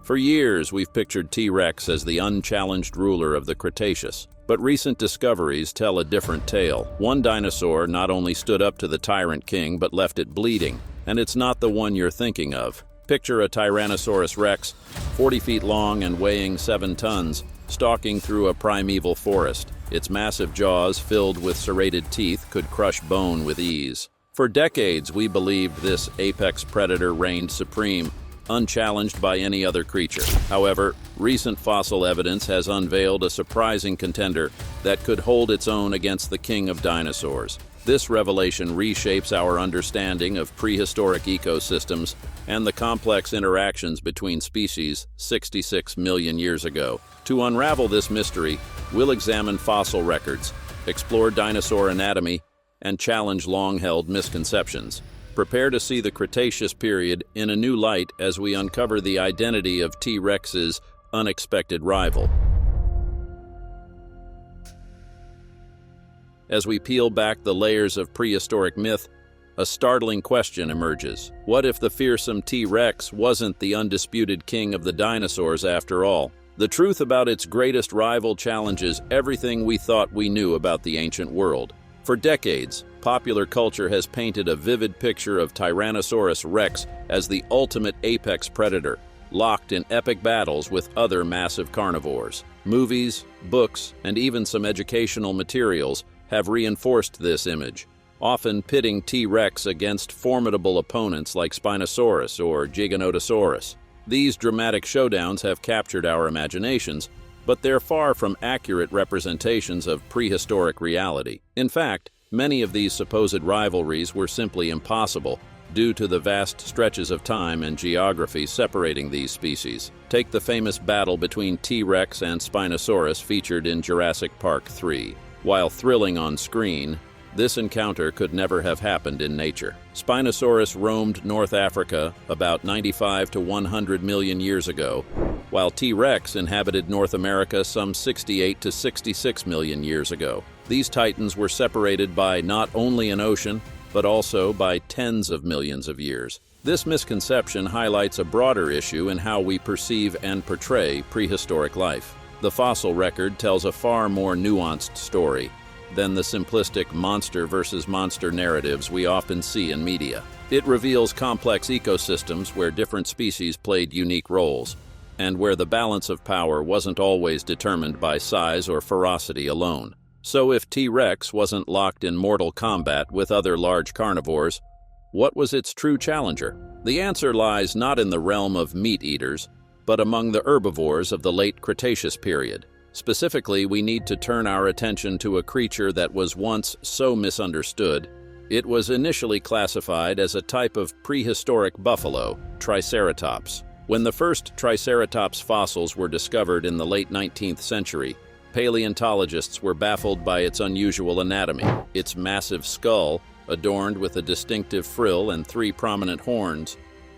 For years, we've pictured T-Rex as the unchallenged ruler of the Cretaceous. But recent discoveries tell a different tale. One dinosaur not only stood up to the tyrant king, but left it bleeding. And it's not the one you're thinking of. Picture a Tyrannosaurus rex, 40 feet long and weighing 7 tons, stalking through a primeval forest. Its massive jaws, filled with serrated teeth, could crush bone with ease. For decades, we believed this apex predator reigned supreme, unchallenged by any other creature. However, recent fossil evidence has unveiled a surprising contender that could hold its own against the king of dinosaurs. This revelation reshapes our understanding of prehistoric ecosystems and the complex interactions between species 66 million years ago. To unravel this mystery, we'll examine fossil records, explore dinosaur anatomy, and challenge long-held misconceptions. Prepare to see the Cretaceous period in a new light as we uncover the identity of T-Rex's unexpected rival. As we peel back the layers of prehistoric myth, a startling question emerges. What if the fearsome T-Rex wasn't the undisputed king of the dinosaurs after all? The truth about its greatest rival challenges everything we thought we knew about the ancient world. For decades, popular culture has painted a vivid picture of Tyrannosaurus rex as the ultimate apex predator, locked in epic battles with other massive carnivores. Movies, books, and even some educational materials have reinforced this image, often pitting T-Rex against formidable opponents like Spinosaurus or Giganotosaurus. These dramatic showdowns have captured our imaginations, but they're far from accurate representations of prehistoric reality. In fact, many of these supposed rivalries were simply impossible due to the vast stretches of time and geography separating these species. Take the famous battle between T-Rex and Spinosaurus featured in Jurassic Park 3. While thrilling on screen, this encounter could never have happened in nature. Spinosaurus roamed North Africa about 95 to 100 million years ago, while T-Rex inhabited North America some 68 to 66 million years ago. These titans were separated by not only an ocean, but also by tens of millions of years. This misconception highlights a broader issue in how we perceive and portray prehistoric life. The fossil record tells a far more nuanced story than the simplistic monster versus monster narratives we often see in media. It reveals complex ecosystems where different species played unique roles, and where the balance of power wasn't always determined by size or ferocity alone. So if T-Rex wasn't locked in mortal combat with other large carnivores, what was its true challenger? The answer lies not in the realm of meat-eaters, but among the herbivores of the late Cretaceous period. Specifically, we need to turn our attention to a creature that was once so misunderstood. It was initially classified as a type of prehistoric buffalo, Triceratops. When the first Triceratops fossils were discovered in the late 19th century, paleontologists were baffled by its unusual anatomy. Its massive skull, adorned with a distinctive frill and 3 prominent horns,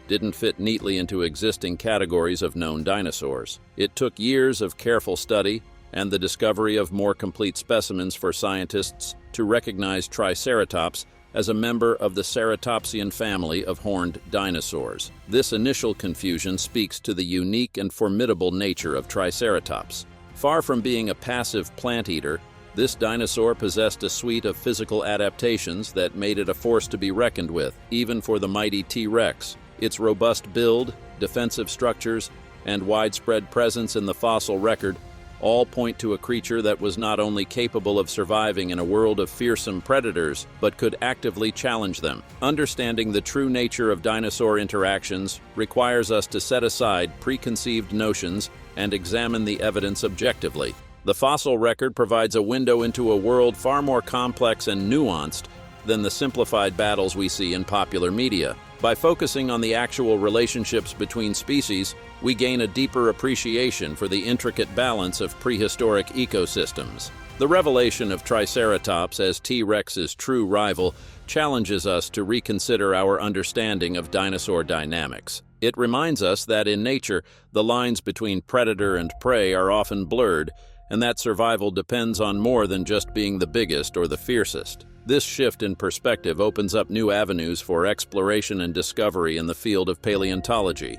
didn't fit neatly into existing categories of known dinosaurs. It took years of careful study and the discovery of more complete specimens for scientists to recognize Triceratops as a member of the Ceratopsian family of horned dinosaurs. This initial confusion speaks to the unique and formidable nature of Triceratops. Far from being a passive plant eater, this dinosaur possessed a suite of physical adaptations that made it a force to be reckoned with, even for the mighty T-Rex. Its robust build, defensive structures, and widespread presence in the fossil record all point to a creature that was not only capable of surviving in a world of fearsome predators, but could actively challenge them. Understanding the true nature of dinosaur interactions requires us to set aside preconceived notions and examine the evidence objectively. The fossil record provides a window into a world far more complex and nuanced than the simplified battles we see in popular media. By focusing on the actual relationships between species, we gain a deeper appreciation for the intricate balance of prehistoric ecosystems. The revelation of Triceratops as T-Rex's true rival challenges us to reconsider our understanding of dinosaur dynamics. It reminds us that in nature, the lines between predator and prey are often blurred, and that survival depends on more than just being the biggest or the fiercest. This shift in perspective opens up new avenues for exploration and discovery in the field of paleontology.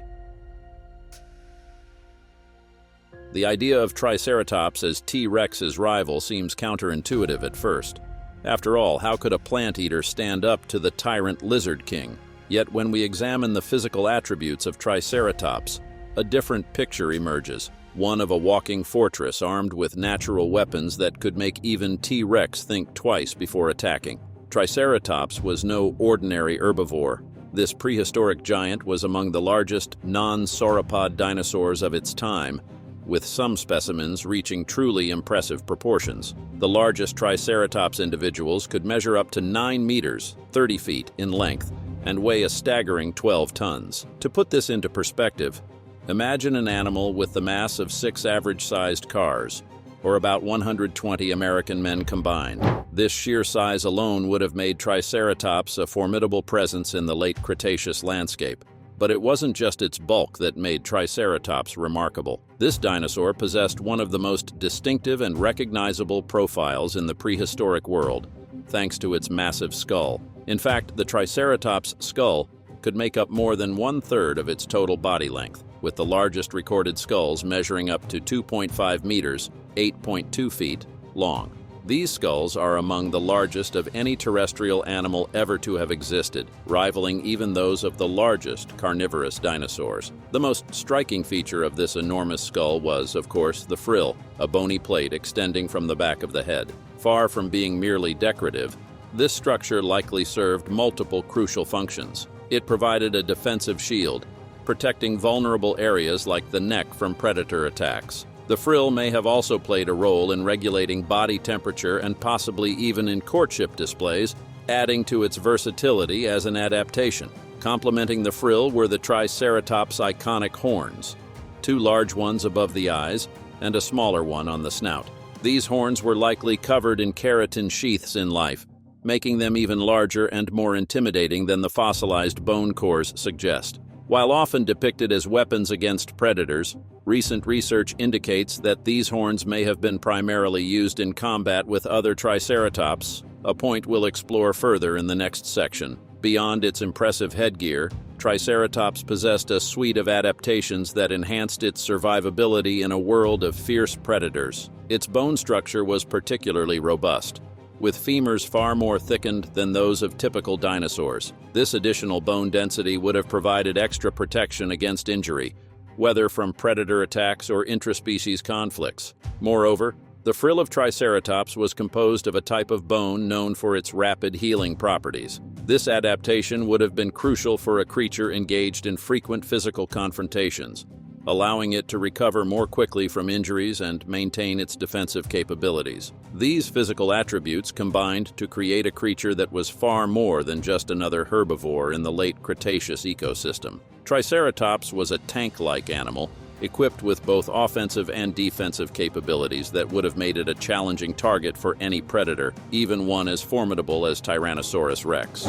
The idea of Triceratops as T-Rex's rival seems counterintuitive at first. After all, how could a plant eater stand up to the tyrant lizard king? Yet when we examine the physical attributes of Triceratops, a different picture emerges, one of a walking fortress armed with natural weapons that could make even T-Rex think twice before attacking. Triceratops was no ordinary herbivore. This prehistoric giant was among the largest non-sauropod dinosaurs of its time, with some specimens reaching truly impressive proportions. The largest Triceratops individuals could measure up to 9 meters, 30 feet in length, and weigh a staggering 12 tons. To put this into perspective, imagine an animal with the mass of 6 average-sized cars, or about 120 American men combined. This sheer size alone would have made Triceratops a formidable presence in the late Cretaceous landscape. But it wasn't just its bulk that made Triceratops remarkable. This dinosaur possessed one of the most distinctive and recognizable profiles in the prehistoric world, thanks to its massive skull. In fact, the Triceratops skull could make up more than 1/3 of its total body length, with the largest recorded skulls measuring up to 2.5 meters, 8.2 feet, long. These skulls are among the largest of any terrestrial animal ever to have existed, rivaling even those of the largest carnivorous dinosaurs. The most striking feature of this enormous skull was, of course, the frill, a bony plate extending from the back of the head. Far from being merely decorative, this structure likely served multiple crucial functions. It provided a defensive shield, protecting vulnerable areas like the neck from predator attacks. The frill may have also played a role in regulating body temperature and possibly even in courtship displays, adding to its versatility as an adaptation. Complementing the frill were the Triceratops' iconic horns, 2 large ones above the eyes and a smaller one on the snout. These horns were likely covered in keratin sheaths in life, making them even larger and more intimidating than the fossilized bone cores suggest. While often depicted as weapons against predators, recent research indicates that these horns may have been primarily used in combat with other Triceratops, a point we'll explore further in the next section. Beyond its impressive headgear, Triceratops possessed a suite of adaptations that enhanced its survivability in a world of fierce predators. Its bone structure was particularly robust, with femurs far more thickened than those of typical dinosaurs. This additional bone density would have provided extra protection against injury, whether from predator attacks or intraspecies conflicts. Moreover, the frill of Triceratops was composed of a type of bone known for its rapid healing properties. This adaptation would have been crucial for a creature engaged in frequent physical confrontations, allowing it to recover more quickly from injuries and maintain its defensive capabilities. These physical attributes combined to create a creature that was far more than just another herbivore in the late Cretaceous ecosystem. Triceratops was a tank-like animal, equipped with both offensive and defensive capabilities that would have made it a challenging target for any predator, even one as formidable as Tyrannosaurus rex.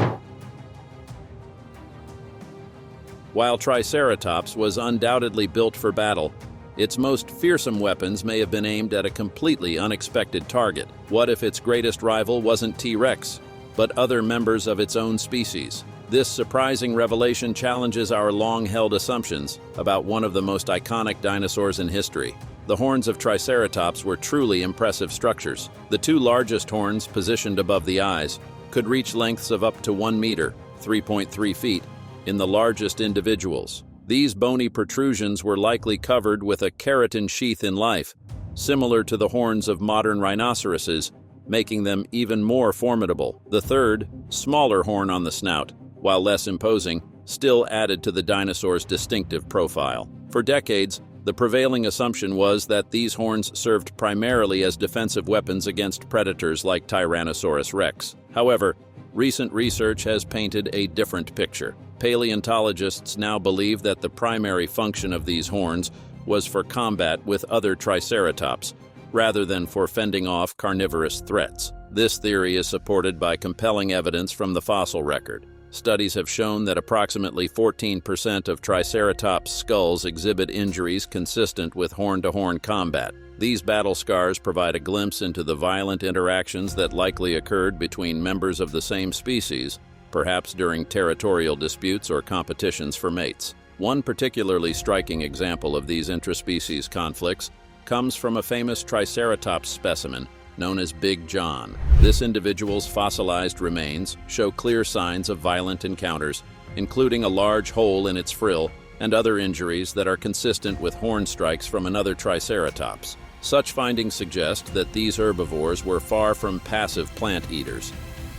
While Triceratops was undoubtedly built for battle, its most fearsome weapons may have been aimed at a completely unexpected target. What if its greatest rival wasn't T-Rex, but other members of its own species? This surprising revelation challenges our long-held assumptions about one of the most iconic dinosaurs in history. The horns of Triceratops were truly impressive structures. The 2 largest horns, positioned above the eyes, could reach lengths of up to 1 meter, 3.3 feet, in the largest individuals. These bony protrusions were likely covered with a keratin sheath in life, similar to the horns of modern rhinoceroses, making them even more formidable. The third, smaller horn on the snout, while less imposing, still added to the dinosaur's distinctive profile. For decades, the prevailing assumption was that these horns served primarily as defensive weapons against predators like Tyrannosaurus rex. However, recent research has painted a different picture. Paleontologists now believe that the primary function of these horns was for combat with other Triceratops, rather than for fending off carnivorous threats. This theory is supported by compelling evidence from the fossil record. Studies have shown that approximately 14% of Triceratops skulls exhibit injuries consistent with horn-to-horn combat. These battle scars provide a glimpse into the violent interactions that likely occurred between members of the same species, perhaps during territorial disputes or competitions for mates. One particularly striking example of these intraspecies conflicts comes from a famous Triceratops specimen known as Big John. This individual's fossilized remains show clear signs of violent encounters, including a large hole in its frill and other injuries that are consistent with horn strikes from another Triceratops. Such findings suggest that these herbivores were far from passive plant eaters,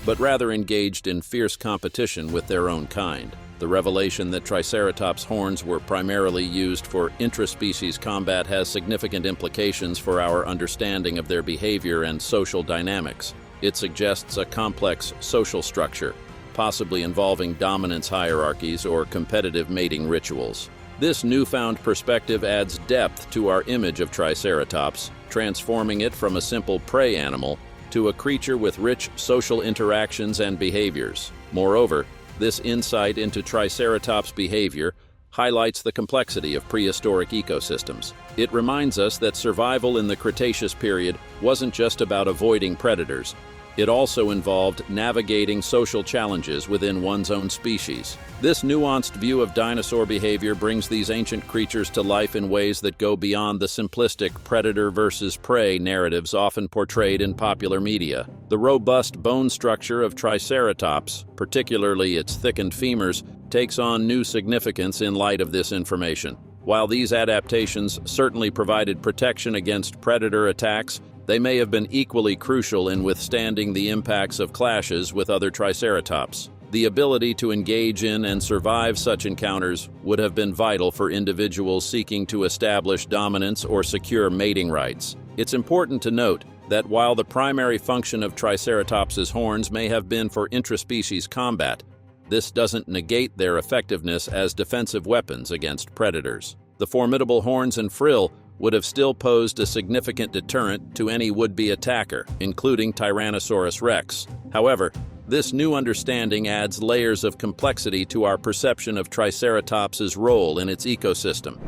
but rather engaged in fierce competition with their own kind. The revelation that Triceratops' horns were primarily used for intraspecies combat has significant implications for our understanding of their behavior and social dynamics. It suggests a complex social structure, possibly involving dominance hierarchies or competitive mating rituals. This newfound perspective adds depth to our image of Triceratops, transforming it from a simple prey animal to a creature with rich social interactions and behaviors. Moreover, this insight into Triceratops' behavior highlights the complexity of prehistoric ecosystems. It reminds us that survival in the Cretaceous period wasn't just about avoiding predators. It also involved navigating social challenges within one's own species. This nuanced view of dinosaur behavior brings these ancient creatures to life in ways that go beyond the simplistic predator versus prey narratives often portrayed in popular media. The robust bone structure of Triceratops, particularly its thickened femurs, takes on new significance in light of this information. While these adaptations certainly provided protection against predator attacks, they may have been equally crucial in withstanding the impacts of clashes with other Triceratops. The ability to engage in and survive such encounters would have been vital for individuals seeking to establish dominance or secure mating rights. It's important to note that while the primary function of Triceratops's horns may have been for intraspecies combat, this doesn't negate their effectiveness as defensive weapons against predators. The formidable horns and frill would have still posed a significant deterrent to any would-be attacker, including Tyrannosaurus rex. However, this new understanding adds layers of complexity to our perception of Triceratops's role in its ecosystem.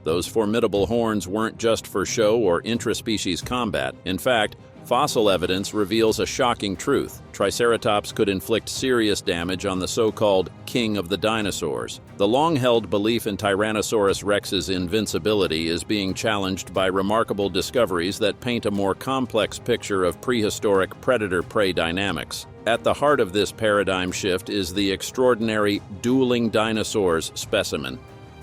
Those formidable horns weren't just for show or intraspecies combat. In fact, fossil evidence reveals a shocking truth. Triceratops could inflict serious damage on the so-called king of the dinosaurs. The long-held belief in Tyrannosaurus rex's invincibility is being challenged by remarkable discoveries that paint a more complex picture of prehistoric predator-prey dynamics. At the heart of this paradigm shift is the extraordinary dueling dinosaurs specimen,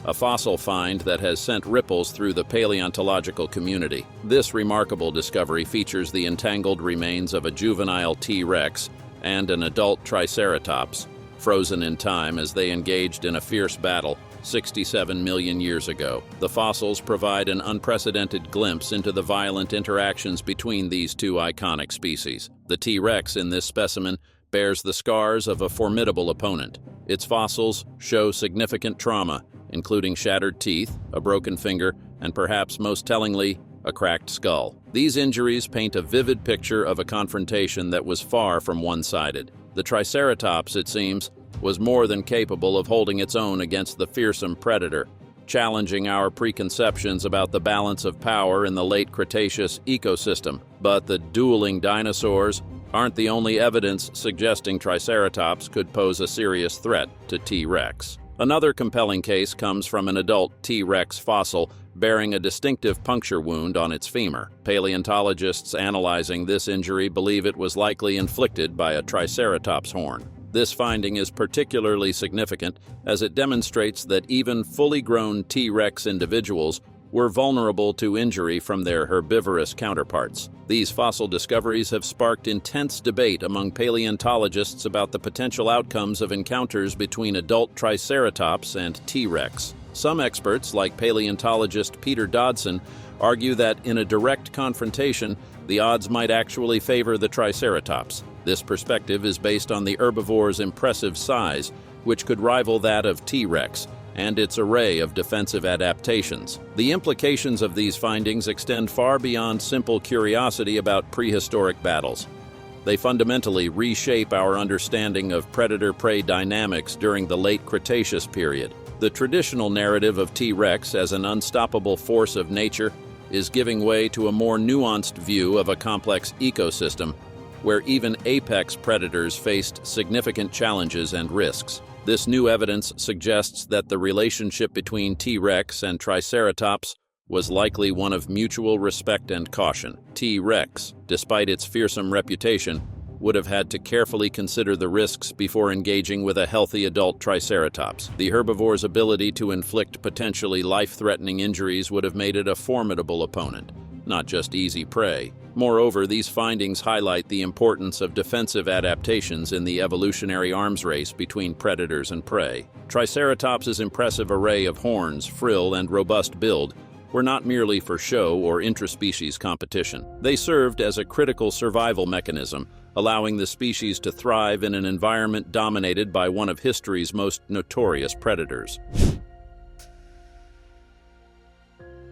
a fossil find that has sent ripples through the paleontological community. This remarkable discovery features the entangled remains of a juvenile T-Rex and an adult Triceratops, frozen in time as they engaged in a fierce battle 67 million years ago. The fossils provide an unprecedented glimpse into the violent interactions between these two iconic species. The T-Rex in this specimen bears the scars of a formidable opponent. Its fossils show significant trauma, including shattered teeth, a broken finger, and perhaps most tellingly, a cracked skull. These injuries paint a vivid picture of a confrontation that was far from one-sided. The Triceratops, it seems, was more than capable of holding its own against the fearsome predator, challenging our preconceptions about the balance of power in the late Cretaceous ecosystem. But the dueling dinosaurs aren't the only evidence suggesting Triceratops could pose a serious threat to T-Rex. Another compelling case comes from an adult T-Rex fossil bearing a distinctive puncture wound on its femur. Paleontologists analyzing this injury believe it was likely inflicted by a Triceratops horn. This finding is particularly significant as it demonstrates that even fully grown T-Rex individuals were vulnerable to injury from their herbivorous counterparts. These fossil discoveries have sparked intense debate among paleontologists about the potential outcomes of encounters between adult Triceratops and T-Rex. Some experts, like paleontologist Peter Dodson, argue that in a direct confrontation, the odds might actually favor the Triceratops. This perspective is based on the herbivore's impressive size, which could rival that of T-Rex, and its array of defensive adaptations. The implications of these findings extend far beyond simple curiosity about prehistoric battles. They fundamentally reshape our understanding of predator-prey dynamics during the late Cretaceous period. The traditional narrative of T-Rex as an unstoppable force of nature is giving way to a more nuanced view of a complex ecosystem where even apex predators faced significant challenges and risks. This new evidence suggests that the relationship between T. rex and Triceratops was likely one of mutual respect and caution. T. rex, despite its fearsome reputation, would have had to carefully consider the risks before engaging with a healthy adult Triceratops. The herbivore's ability to inflict potentially life-threatening injuries would have made it a formidable opponent, not just easy prey. Moreover, these findings highlight the importance of defensive adaptations in the evolutionary arms race between predators and prey. Triceratops' impressive array of horns, frill, and robust build were not merely for show or intraspecies competition. They served as a critical survival mechanism, allowing the species to thrive in an environment dominated by one of history's most notorious predators.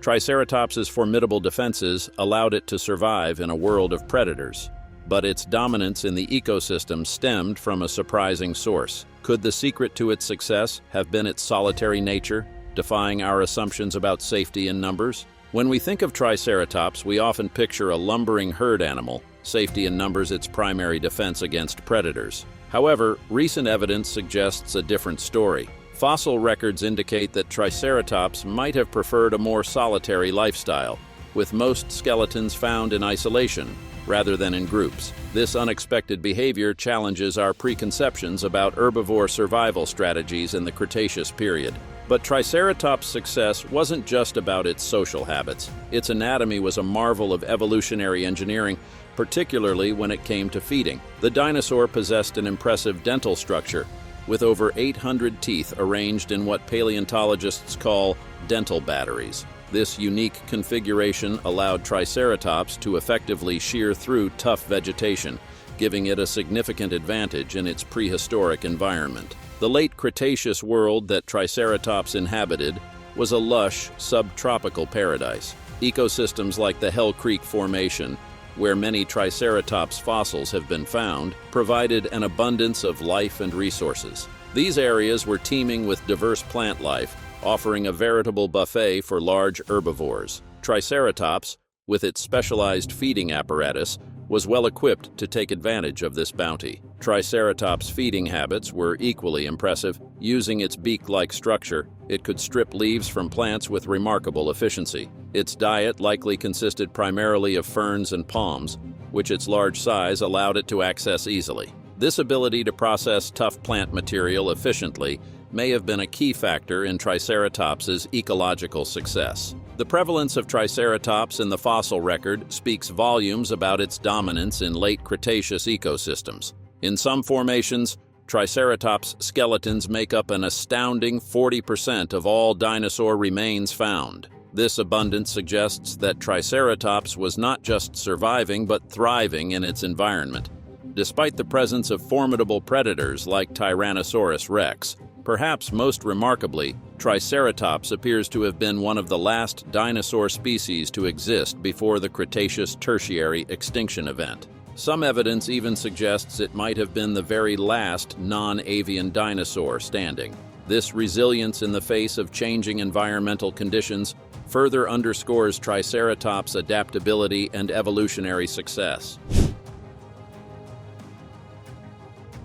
Triceratops' formidable defenses allowed it to survive in a world of predators, but its dominance in the ecosystem stemmed from a surprising source. Could the secret to its success have been its solitary nature, defying our assumptions about safety in numbers? When we think of Triceratops, we often picture a lumbering herd animal, safety in numbers its primary defense against predators. However, recent evidence suggests a different story. Fossil records indicate that Triceratops might have preferred a more solitary lifestyle, with most skeletons found in isolation rather than in groups. This unexpected behavior challenges our preconceptions about herbivore survival strategies in the Cretaceous period. But Triceratops' success wasn't just about its social habits. Its anatomy was a marvel of evolutionary engineering, particularly when it came to feeding. The dinosaur possessed an impressive dental structure, with over 800 teeth arranged in what paleontologists call dental batteries. This unique configuration allowed Triceratops to effectively shear through tough vegetation, giving it a significant advantage in its prehistoric environment. The late Cretaceous world that Triceratops inhabited was a lush, subtropical paradise. Ecosystems like the Hell Creek Formation, where many Triceratops fossils have been found, provided an abundance of life and resources. These areas were teeming with diverse plant life, offering a veritable buffet for large herbivores. Triceratops, with its specialized feeding apparatus, was well equipped to take advantage of this bounty. Triceratops' feeding habits were equally impressive. Using its beak-like structure, it could strip leaves from plants with remarkable efficiency. Its diet likely consisted primarily of ferns and palms, which its large size allowed it to access easily. This ability to process tough plant material efficiently may have been a key factor in Triceratops' ecological success. The prevalence of Triceratops in the fossil record speaks volumes about its dominance in late Cretaceous ecosystems. In some formations, Triceratops skeletons make up an astounding 40% of all dinosaur remains found. This abundance suggests that Triceratops was not just surviving but thriving in its environment. Despite the presence of formidable predators like Tyrannosaurus rex, perhaps most remarkably, Triceratops appears to have been one of the last dinosaur species to exist before the Cretaceous Tertiary extinction event. Some evidence even suggests it might have been the very last non-avian dinosaur standing. This resilience in the face of changing environmental conditions further underscores Triceratops' adaptability and evolutionary success.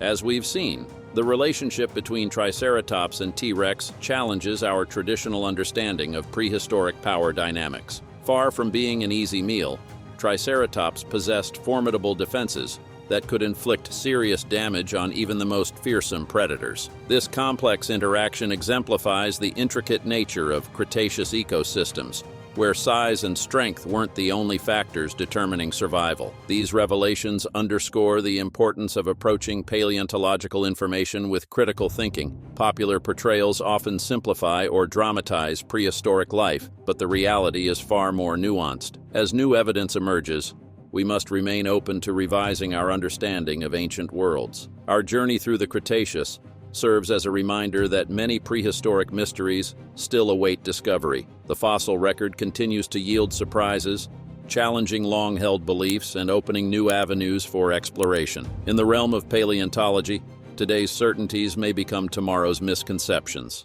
As we've seen, the relationship between Triceratops and T. rex challenges our traditional understanding of prehistoric power dynamics. Far from being an easy meal, Triceratops possessed formidable defenses that could inflict serious damage on even the most fearsome predators. This complex interaction exemplifies the intricate nature of Cretaceous ecosystems, where size and strength weren't the only factors determining survival. These revelations underscore the importance of approaching paleontological information with critical thinking. Popular portrayals often simplify or dramatize prehistoric life, but the reality is far more nuanced. As new evidence emerges, we must remain open to revising our understanding of ancient worlds. Our journey through the Cretaceous serves as a reminder that many prehistoric mysteries still await discovery. The fossil record continues to yield surprises, challenging long-held beliefs and opening new avenues for exploration. In the realm of paleontology, today's certainties may become tomorrow's misconceptions.